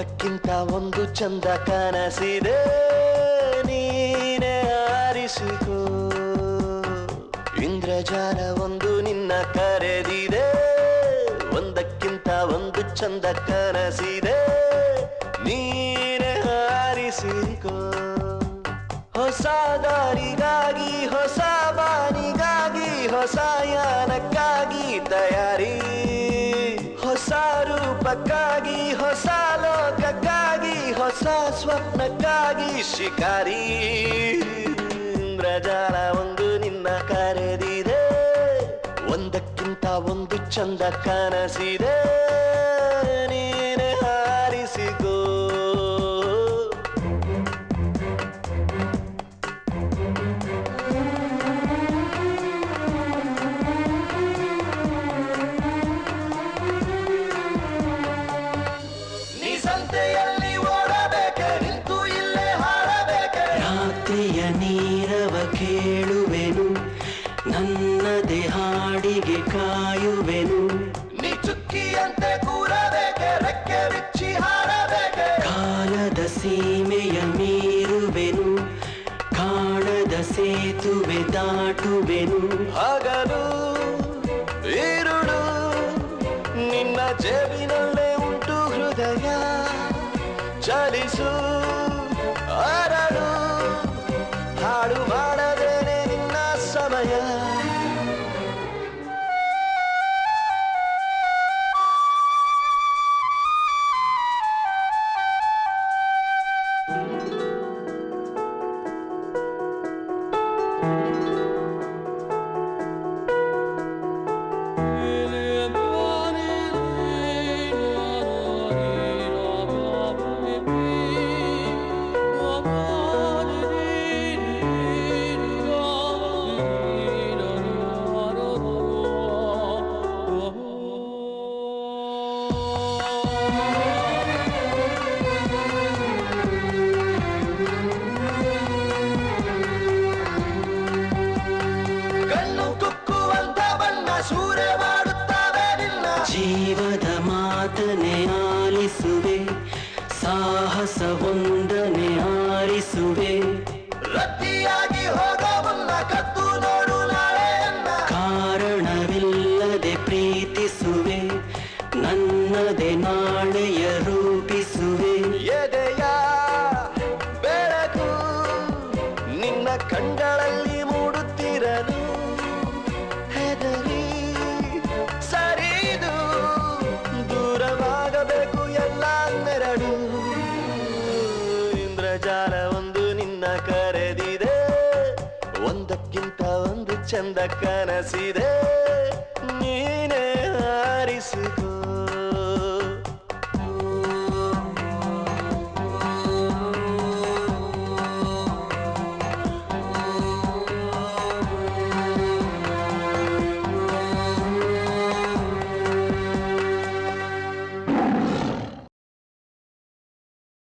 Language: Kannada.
ಒಂದಕ್ಕಿಂತ ಒಂದು ಚಂದ ಕನಸಿದೆ ನೀನೇ ಆರಿಸಿಕೋ ಇಂದ್ರಜಾಲ ಒಂದು ನಿನ್ನ ಕರೆದಿದೆ ಒಂದಕ್ಕಿಂತ ಒಂದು ಚಂದ ಕನಸಿದೆ ನೀನೇ ಆರಿಸಿಕೋ ಹೊಸ ದಾರಿಗಾಗಿ ಹೊಸ ಬಾನಿಗಾಗಿ ಹೊಸ ಯಾನಕ್ಕಾಗಿ ತಯಾರಿ ಹೊಸ ರೂಪಕ್ಕಾಗಿ ಹೊಸ ಲೋಕಕ್ಕಾಗಿ ಹೊಸ ಸ್ವಪ್ನಕ್ಕಾಗಿ ಶಿಕಾರಿ ಇಂದ್ರಜಾಲ ಒಂದು ನಿನ್ನ ಕರೆದಿದೆ ಒಂದಕ್ಕಿಂತ ಒಂದು ಚಂದ ಕನಸಿದೆ ನೀನೆ ಹಾರಿಸಿಕೋ ನೀರವ ಕೇಳುವೆನು ನನ್ನದೇ ಹಾಡಿಗೆ ಕಾಯುವೆನು ನೀ ಚುಕ್ಕಿಯಂತೆ ಕೂರಬೇಕೆ ರೆಕ್ಕೆ ಬಿಚ್ಚಿ ಹಾರಬೇಕೆ ಕಾಲದ ಸೀಮೆಯ ಮೀರುವೆನು ಕಾಣದ ಸೇತುವೆ ದಾಟುವೆನು ಹಗಲು ಈರುಳು ನಿನ್ನ ಜೇಬಿನಲ್ಲೇ ಉಂಟು ಹೃದಯ ಚಲಿಸು ಅರಳು ಹಾಡು ಮಾಡದೇನೆ ನಿನ್ನ ಸಮಯ ಜೀವದ ಮಾತನೆ ಆಲಿಸುವೆ ಸಾಹಸ ಒಂದನೆ ಆರಿಸುವೆ ರತಿಯಾಗಿ ಹೋಗವನ್ನ ಕತ್ತು ನೋಡು ನಾಳೆಯನ್ನ ಕಾರಣವಿಲ್ಲದೆ ಪ್ರೀತಿಸುವೆ ನನ್ನದೇ ನಾಳೆಯ ರೂಪಿಸುವೆ ಎದೆಯ ಬೆಳಕು ನಿನ್ನ ಕಣ್ಗಳಲ್ಲಿ ಮೂಡುತ್ತಿರಲು ಹೆದರಿ ಸರಿದು ದೂರವಾಗಬೇಕು ಎಲ್ಲ ನೆರಳು ಇಂದ್ರಜಾಲ ಒಂದು ನಿನ್ನ ಕರೆದಿದೆ ಒಂದಕ್ಕಿಂತ ಒಂದು ಚಂದ ಕನಸಿದೆ